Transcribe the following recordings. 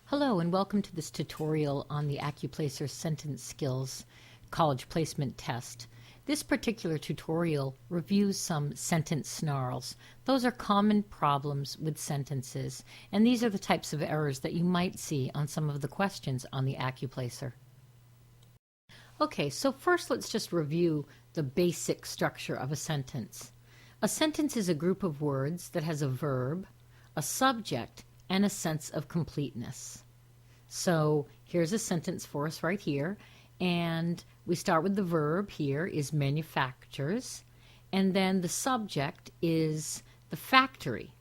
Hello and welcome to this tutorial on the Accuplacer Sentence Skills College Placement Test. This particular tutorial reviews some sentence snarls. Those are common problems with sentences, and these are the types of errors that you might see on some of the questions on the Accuplacer. Okay, so first let's just review the basic structure of a sentence. A sentence is a group of words that has a verb, a subject, and a sense of completeness. So here's a sentence for us right here, and we start with the verb here is manufactures, and then the subject is the factory.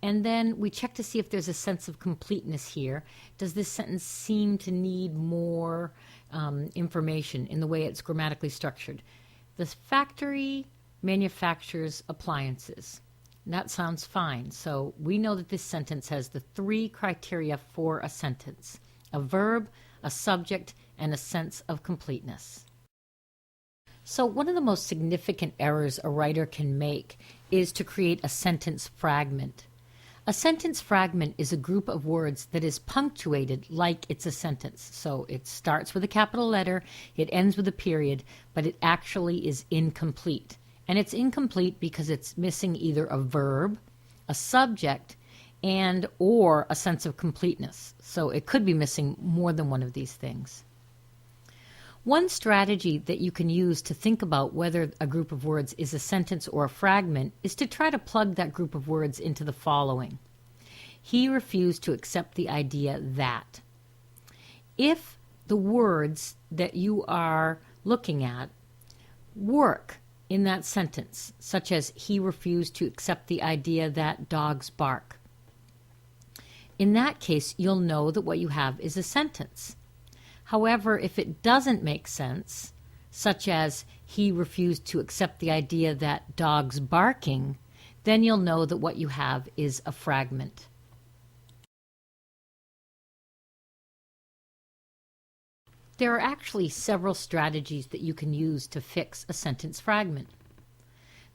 And then we check to see if there's a sense of completeness here. Does this sentence seem to need more information in the way it's grammatically structured? The factory manufactures appliances. That sounds fine. So we know that this sentence has the three criteria for a sentence: a verb, a subject, and a sense of completeness. So one of the most significant errors a writer can make is to create a sentence fragment. A sentence fragment is a group of words that is punctuated like it's a sentence. So it starts with a capital letter, it ends with a period, but it actually is incomplete. And it's incomplete because it's missing either a verb, a subject, and or a sense of completeness. So it could be missing more than one of these things. One strategy that you can use to think about whether a group of words is a sentence or a fragment is to try to plug that group of words into the following. He refused to accept the idea that. If the words that you are looking at work in that sentence, such as he refused to accept the idea that dogs bark, in that case, you'll know that what you have is a sentence. However, if it doesn't make sense, such as he refused to accept the idea that dogs barking, then you'll know that what you have is a fragment. There are actually several strategies that you can use to fix a sentence fragment.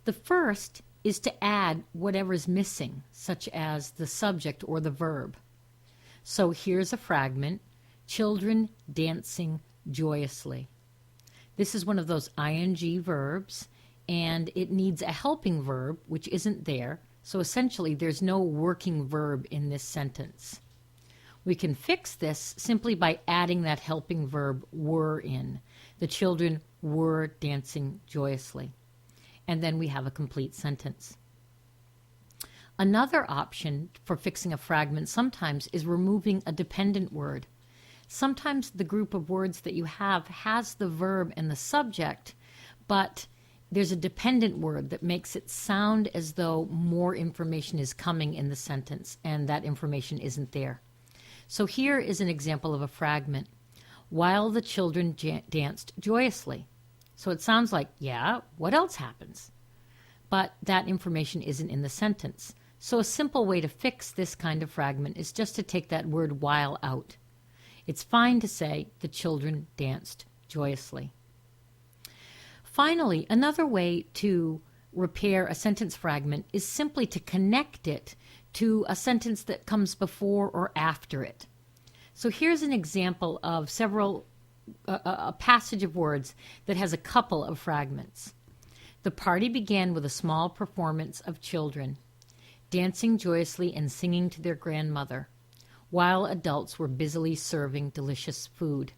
The first is to add whatever is missing, such as the subject or the verb. So here's a fragment: children dancing joyously. This is one of those ing verbs, and it needs a helping verb, which isn't there. So essentially, there's no working verb in this sentence. We can fix this simply by adding that helping verb were in. The children were dancing joyously. And then we have a complete sentence. Another option for fixing a fragment sometimes is removing a dependent word. Sometimes the group of words that you have has the verb and the subject, but there's a dependent word that makes it sound as though more information is coming in the sentence, and that information isn't there. So here is an example of a fragment. While the children danced joyously. So it sounds like, yeah, what else happens? But that information isn't in the sentence. So a simple way to fix this kind of fragment is just to take that word while out. It's fine to say the children danced joyously. Finally, another way to repair a sentence fragment is simply to connect it to a sentence that comes before or after it. So here's an example of a passage of words that has a couple of fragments. The party began with a small performance of children dancing joyously and singing to their grandmother, while adults were busily serving delicious food.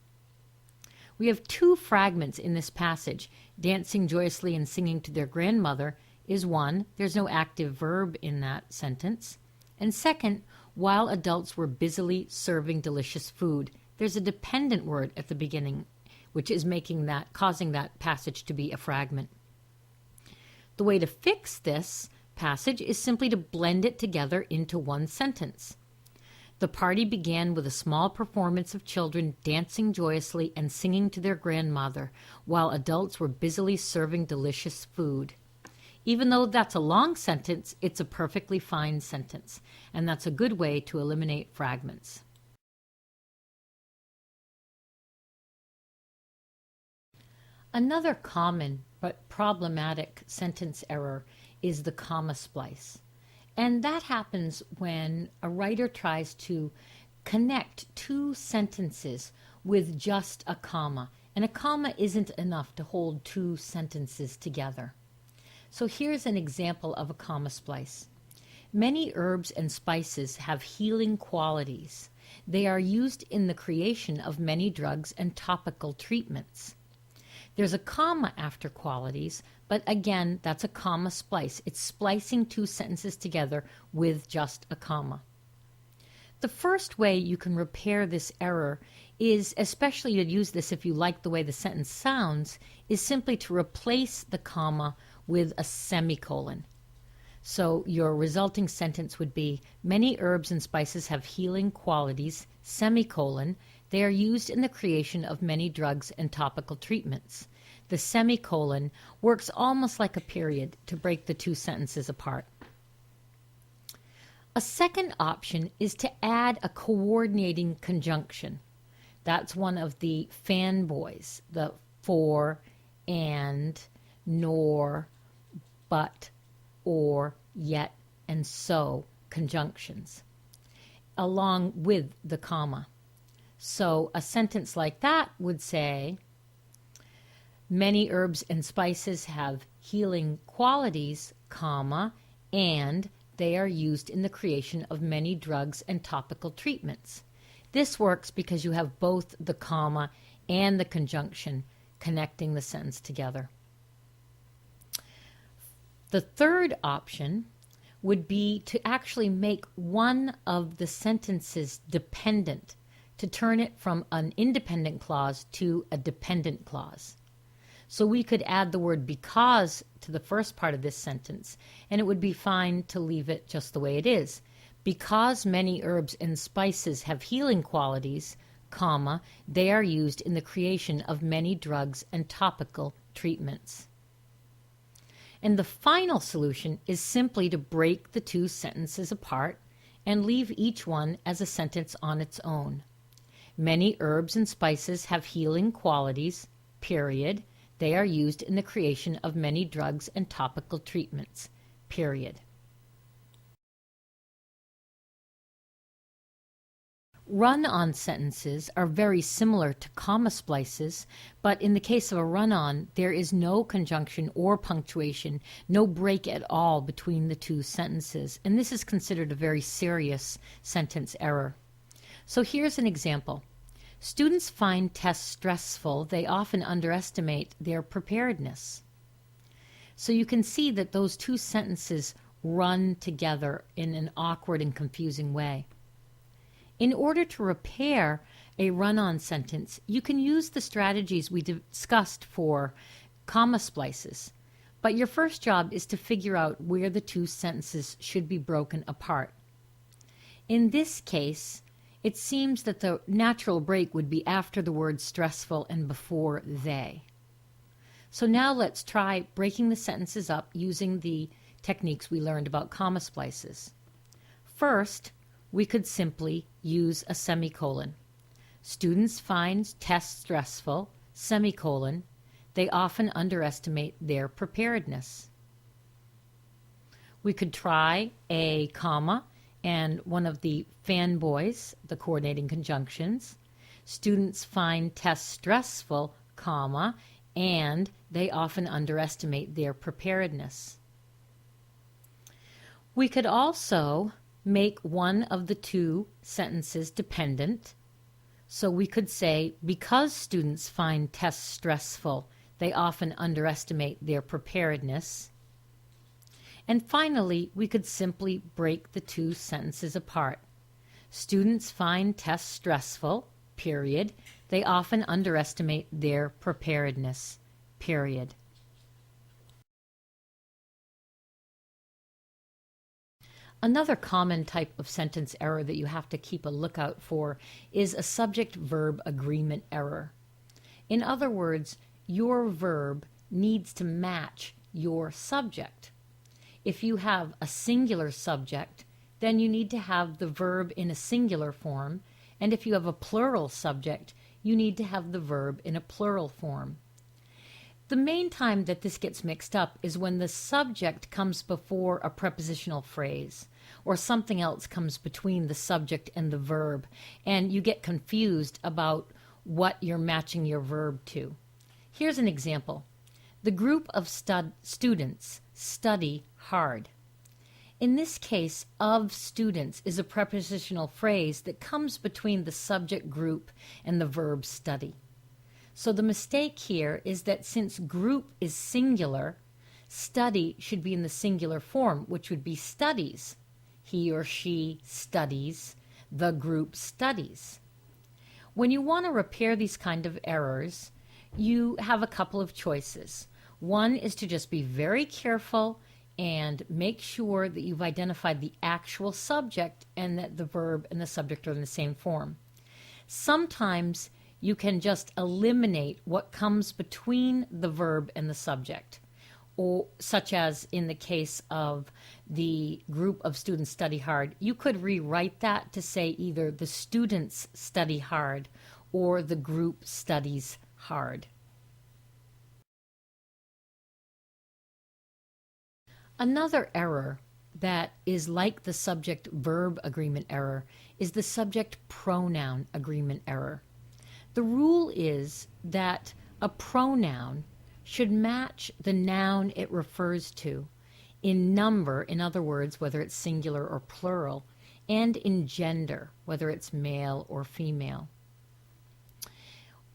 We have two fragments in this passage. Dancing joyously and singing to their grandmother is one. There's no active verb in that sentence. And second, while adults were busily serving delicious food, there's a dependent word at the beginning, which is causing that passage to be a fragment. The way to fix this passage is simply to blend it together into one sentence. The party began with a small performance of children dancing joyously and singing to their grandmother, while adults were busily serving delicious food. Even though that's a long sentence, it's a perfectly fine sentence, and that's a good way to eliminate fragments. Another common but problematic sentence error is the comma splice. And that happens when a writer tries to connect two sentences with just a comma. And a comma isn't enough to hold two sentences together. So here's an example of a comma splice. Many herbs and spices have healing qualities. They are used in the creation of many drugs and topical treatments. There's a comma after qualities, but again, that's a comma splice. It's splicing two sentences together with just a comma. The first way you can repair this error is, especially you'd use this if you like the way the sentence sounds, is simply to replace the comma with a semicolon. So your resulting sentence would be, many herbs and spices have healing qualities, semicolon. They are used in the creation of many drugs and topical treatments. The semicolon works almost like a period to break the two sentences apart. A second option is to add a coordinating conjunction. That's one of the fanboys, the for, and, nor, but, or, yet, and so conjunctions, along with the comma. So a sentence like that would say, many herbs and spices have healing qualities, comma, and they are used in the creation of many drugs and topical treatments. This works because you have both the comma and the conjunction connecting the sentence together. The third option would be to actually make one of the sentences dependent, to turn it from an independent clause to a dependent clause. So we could add the word because to the first part of this sentence, and it would be fine to leave it just the way it is. Because many herbs and spices have healing qualities, comma, they are used in the creation of many drugs and topical treatments. And the final solution is simply to break the two sentences apart and leave each one as a sentence on its own. Many herbs and spices have healing qualities, period. They are used in the creation of many drugs and topical treatments, period. Run-on sentences are very similar to comma splices, but in the case of a run-on, there is no conjunction or punctuation, no break at all between the two sentences, and this is considered a very serious sentence error. So here's an example. Students find tests stressful. They often underestimate their preparedness. So you can see that those two sentences run together in an awkward and confusing way. In order to repair a run-on sentence, you can use the strategies we discussed for comma splices, but your first job is to figure out where the two sentences should be broken apart. In this case, it seems that the natural break would be after the word stressful and before they. So now let's try breaking the sentences up using the techniques we learned about comma splices. First, we could simply use a semicolon. Students find tests stressful, semicolon. They often underestimate their preparedness. We could try a comma and one of the fanboys, the coordinating conjunctions. Students find tests stressful, comma, and they often underestimate their preparedness. We could also make one of the two sentences dependent. So we could say, because students find tests stressful, they often underestimate their preparedness. And finally, we could simply break the two sentences apart. Students find tests stressful, period. They often underestimate their preparedness, period. Another common type of sentence error that you have to keep a lookout for is a subject-verb agreement error. In other words, your verb needs to match your subject. If you have a singular subject, then you need to have the verb in a singular form, and if you have a plural subject, you need to have the verb in a plural form. The main time that this gets mixed up is when the subject comes before a prepositional phrase, or something else comes between the subject and the verb, and you get confused about what you're matching your verb to. Here's an example. The group of students study hard. In this case, of students is a prepositional phrase that comes between the subject group and the verb study. So the mistake here is that since group is singular, study should be in the singular form, which would be studies. He or she studies, the group studies. When you want to repair these kind of errors, you have a couple of choices. One is to just be very careful and make sure that you've identified the actual subject and that the verb and the subject are in the same form. Sometimes you can just eliminate what comes between the verb and the subject, or such as in the case of the group of students study hard. You could rewrite that to say either the students study hard or the group studies hard. Another error that is like the subject-verb agreement error is the subject-pronoun agreement error. The rule is that a pronoun should match the noun it refers to in number, in other words, whether it's singular or plural, and in gender, whether it's male or female.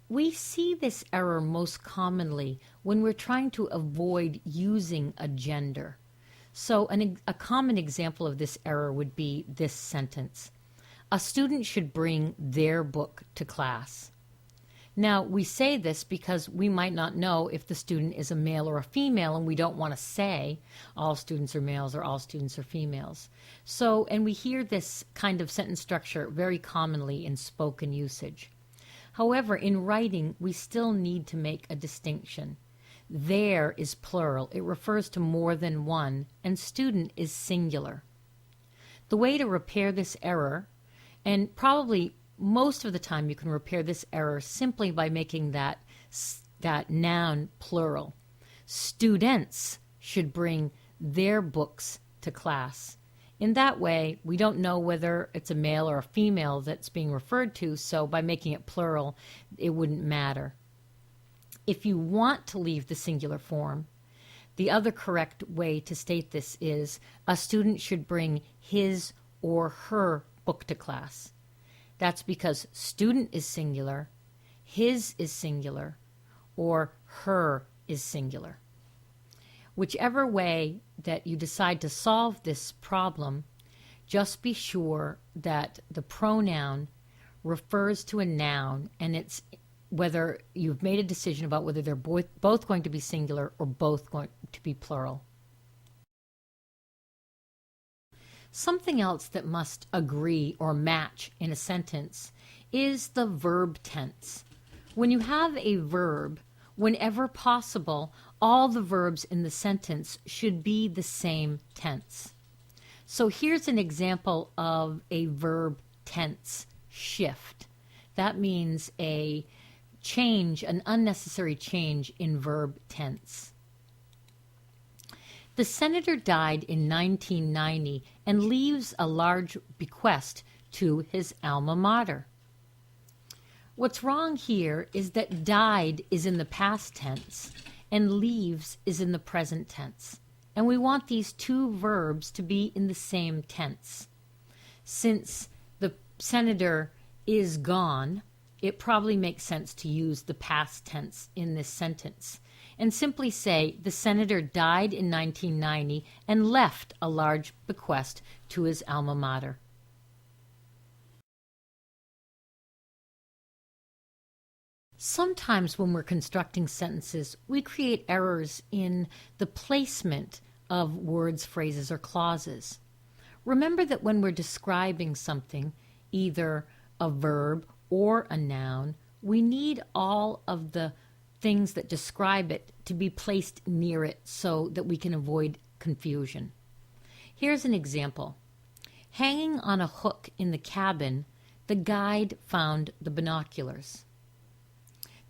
We see this error most commonly when we're trying to avoid using a gender. So a common example of this error would be this sentence. A student should bring their book to class. Now, we say this because we might not know if the student is a male or a female, and we don't want to say all students are males or all students are females. So, and we hear this kind of sentence structure very commonly in spoken usage. However, in writing, we still need to make a distinction. There is plural. It refers to more than one, and student is singular. The way to repair this error, and probably most of the time you can repair this error simply by making that noun plural. Students should bring their books to class. In that way, we don't know whether it's a male or a female that's being referred to, so by making it plural, it wouldn't matter. If you want to leave the singular form, the other correct way to state this is a student should bring his or her book to class. That's because student is singular, his is singular, or her is singular. Whichever way that you decide to solve this problem, just be sure that the pronoun refers to a noun, and it's whether you've made a decision about whether they're both going to be singular or both going to be plural. Something else that must agree or match in a sentence is the verb tense. When you have a verb, whenever possible, all the verbs in the sentence should be the same tense. So here's an example of a verb tense shift. That means a change, an unnecessary change in verb tense. The senator died in 1990 and leaves a large bequest to his alma mater. What's wrong here is that died is in the past tense and leaves is in the present tense. And we want these two verbs to be in the same tense. Since the senator is gone, it probably makes sense to use the past tense in this sentence and simply say the senator died in 1990 and left a large bequest to his alma mater. Sometimes when we're constructing sentences, we create errors in the placement of words, phrases, or clauses. Remember that when we're describing something, either a verb or a noun, we need all of the things that describe it to be placed near it so that we can avoid confusion. Here's an example. Hanging on a hook in the cabin, the guide found the binoculars.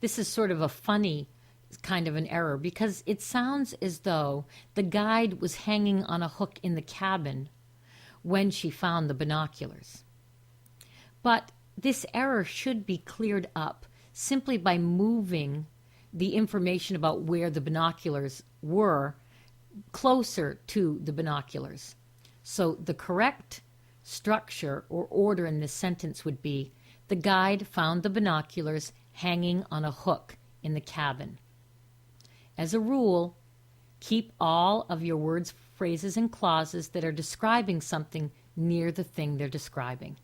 This is sort of a funny kind of an error because it sounds as though the guide was hanging on a hook in the cabin when she found the binoculars. But this error should be cleared up simply by moving the information about where the binoculars were closer to the binoculars. So the correct structure or order in this sentence would be, the guide found the binoculars hanging on a hook in the cabin. As a rule, keep all of your words, phrases, and clauses that are describing something near the thing they're describing.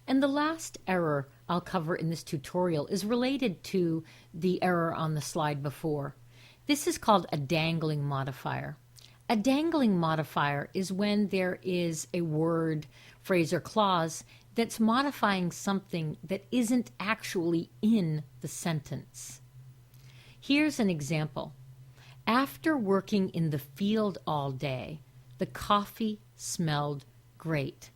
And the last error I'll cover in this tutorial is related to the error on the slide before. This is called a dangling modifier. A dangling modifier is when there is a word, phrase, or clause that's modifying something that isn't actually in the sentence. Here's an example. After working in the field all day, the coffee smelled great.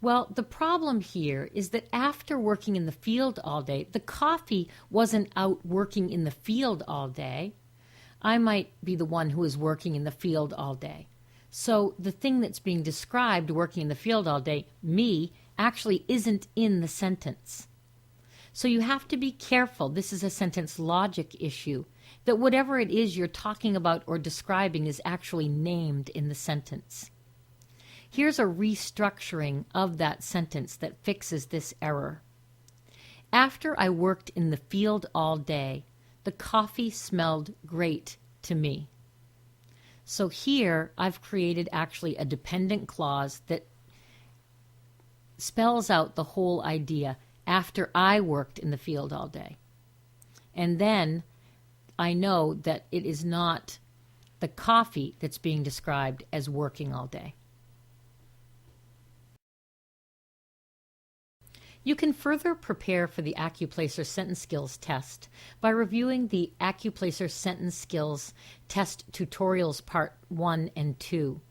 Well, the problem here is that after working in the field all day, the coffee wasn't out working in the field all day. I might be the one who is working in the field all day. So the thing that's being described, working in the field all day, me, actually isn't in the sentence. So you have to be careful, this is a sentence logic issue, that whatever it is you're talking about or describing is actually named in the sentence. Here's a restructuring of that sentence that fixes this error. After I worked in the field all day, the coffee smelled great to me. So here I've created actually a dependent clause that spells out the whole idea, after I worked in the field all day. And then I know that it is not the coffee that's being described as working all day. You can further prepare for the Accuplacer Sentence Skills test by reviewing the Accuplacer Sentence Skills Test Tutorials Part 1 and 2.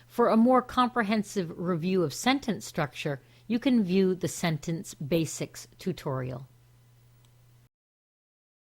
For a more comprehensive review of sentence structure, you can view the Sentence Basics tutorial.